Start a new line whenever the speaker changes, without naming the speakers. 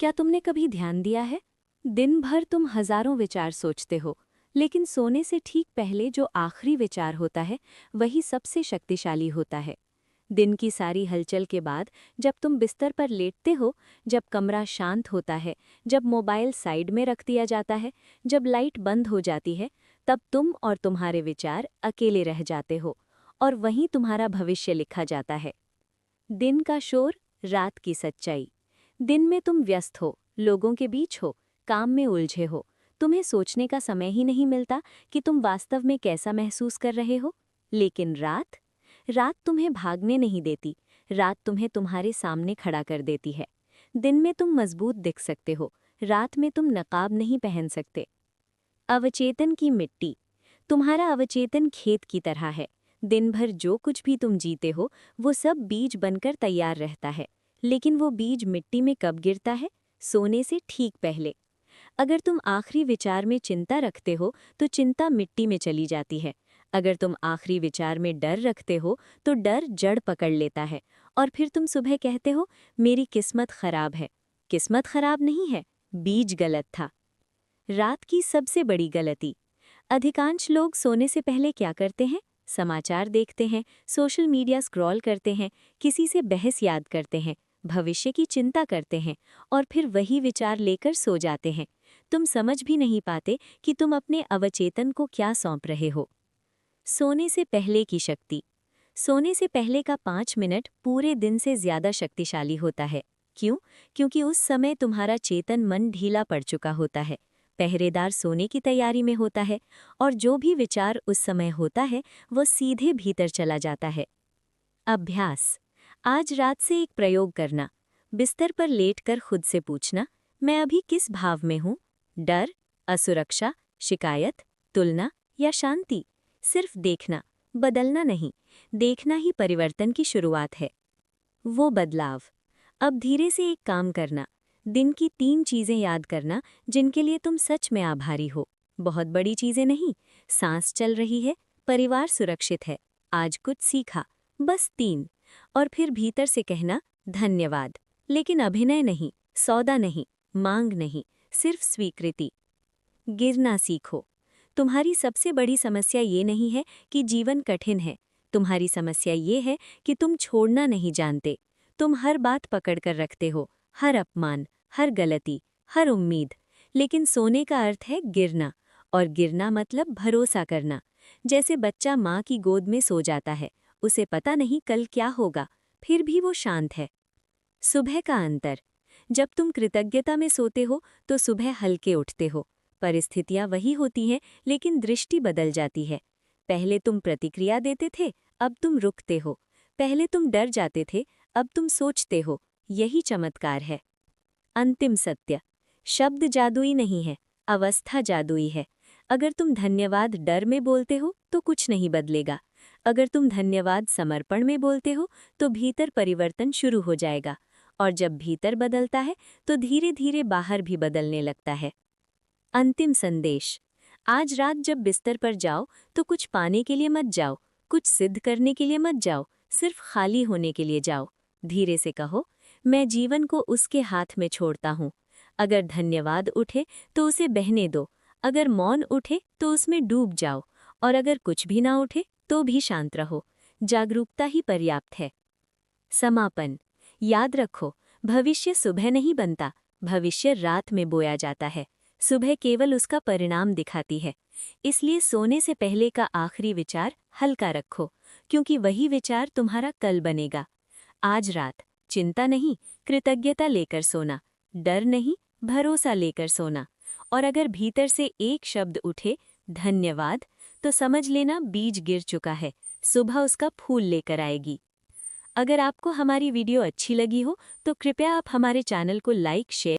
क्या तुमने कभी ध्यान दिया है? दिन भर तुम हजारों विचार सोचते हो, लेकिन सोने से ठीक पहले जो आखिरी विचार होता है, वही सबसे शक्तिशाली होता है। दिन की सारी हलचल के बाद जब तुम बिस्तर पर लेटते हो, जब कमरा शांत होता है, जब मोबाइल साइड में रख दिया जाता है, जब लाइट बंद हो जाती है, तब तुम और तुम्हारे विचार अकेले रह जाते हो, और वहीं तुम्हारा भविष्य लिखा जाता है। दिन का शोर, रात की सच्चाई। दिन में तुम व्यस्त हो, लोगों के बीच हो, काम में उलझे हो, तुम्हें सोचने का समय ही नहीं मिलता कि तुम वास्तव में कैसा महसूस कर रहे हो। लेकिन रात, रात तुम्हें भागने नहीं देती, रात तुम्हें तुम्हारे सामने खड़ा कर देती है। दिन में तुम मजबूत दिख सकते हो, रात में तुम नकाब नहीं पहन सकते। अवचेतन की मिट्टी। तुम्हारा अवचेतन खेत की तरह है। दिन भर जो कुछ भी तुम जीते हो, वो सब बीज बनकर तैयार रहता है। लेकिन वो बीज मिट्टी में कब गिरता है? सोने से ठीक पहले। अगर तुम आखिरी विचार में चिंता रखते हो, तो चिंता मिट्टी में चली जाती है। अगर तुम आखिरी विचार में डर रखते हो, तो डर जड़ पकड़ लेता है, और फिर तुम सुबह कहते हो, मेरी किस्मत खराब है। किस्मत खराब नहीं है, बीज गलत था। रात की सबसे बड़ी गलती। अधिकांश लोग सोने से पहले क्या करते हैं? समाचार देखते हैं, सोशल मीडिया स्क्रॉल करते हैं, किसी से बहस याद करते हैं, भविष्य की चिंता करते हैं, और फिर वही विचार लेकर सो जाते हैं। तुम समझ भी नहीं पाते कि तुम अपने अवचेतन को क्या सौंप रहे हो। सोने से पहले की शक्ति। सोने से पहले का 5 मिनट पूरे दिन से ज्यादा शक्तिशाली होता है। क्यों? क्योंकि उस समय तुम्हारा चेतन मन ढीला पड़ चुका होता है, पहरेदार सोने की तैयारी में होता है, और जो भी विचार उस समय होता है, वो सीधे भीतर चला जाता है। अभ्यास। आज रात से एक प्रयोग करना। बिस्तर पर लेटकर खुद से पूछना, मैं अभी किस भाव में हूँ? डर, असुरक्षा, शिकायत, तुलना या शांति? सिर्फ देखना, बदलना नहीं। देखना ही परिवर्तन की शुरुआत है। वो बदलाव। अब धीरे से एक काम करना। दिन की 3 चीजें याद करना जिनके लिए तुम सच में आभारी हो। बहुत बड़ी चीजें नहीं। सांस चल रही है, परिवार सुरक्षित है, आज कुछ सीखा, बस 3। और फिर भीतर से कहना, धन्यवाद। लेकिन अभिनय नहीं, सौदा नहीं, मांग नहीं, सिर्फ स्वीकृति। गिरना सीखो। तुम्हारी सबसे बड़ी समस्या ये नहीं है कि जीवन कठिन है। तुम्हारी समस्या ये है कि तुम छोड़ना नहीं जानते। तुम हर बात पकड़ कर रखते हो, हर अपमान, हर गलती, हर उम्मीद। लेकिन सोने का अर्थ है गिरना, और गिरना मतलब भरोसा करना। जैसे बच्चा माँ की गोद में सो जाता है, उसे पता नहीं कल क्या होगा, फिर भी वो शांत है। सुबह का अंतर। जब तुम कृतज्ञता में सोते हो, तो सुबह हल्के उठते हो। परिस्थितियां वही होती हैं, लेकिन दृष्टि बदल जाती है। पहले तुम प्रतिक्रिया देते थे, अब तुम रुकते हो। पहले तुम डर जाते थे, अब तुम सोचते हो। यही चमत्कार है। अंतिम सत्य। शब्द जादुई नहीं है, अवस्था जादुई है। अगर तुम धन्यवाद डर में बोलते हो, तो कुछ नहीं बदलेगा। अगर तुम धन्यवाद समर्पण में बोलते हो, तो भीतर परिवर्तन शुरू हो जाएगा। और जब भीतर बदलता है, तो धीरे धीरे बाहर भी बदलने लगता है। अंतिम संदेश। आज रात जब बिस्तर पर जाओ, तो कुछ पाने के लिए मत जाओ, कुछ सिद्ध करने के लिए मत जाओ, सिर्फ खाली होने के लिए जाओ। धीरे से कहो, मैं जीवन को उसके हाथ में छोड़ता हूँ। अगर धन्यवाद उठे, तो उसे बहने दो। अगर मौन उठे, तो उसमें डूब जाओ। और अगर कुछ भी ना उठे, तो भी शांत रहो। जागरूकता ही पर्याप्त है। समापन। याद रखो, भविष्य सुबह नहीं बनता, भविष्य रात में बोया जाता है। सुबह केवल उसका परिणाम दिखाती है। इसलिए सोने से पहले का आखिरी विचार हल्का रखो, क्योंकि वही विचार तुम्हारा कल बनेगा। आज रात चिंता नहीं, कृतज्ञता लेकर सोना, डर नहीं, भरोसा लेकर सोना। और अगर भीतर से एक शब्द उठे, धन्यवाद, तो समझ लेना बीज गिर चुका है, सुबह उसका फूल लेकर आएगी। अगर आपको हमारी वीडियो अच्छी लगी हो, तो कृपया आप हमारे चैनल को लाइक, शेयर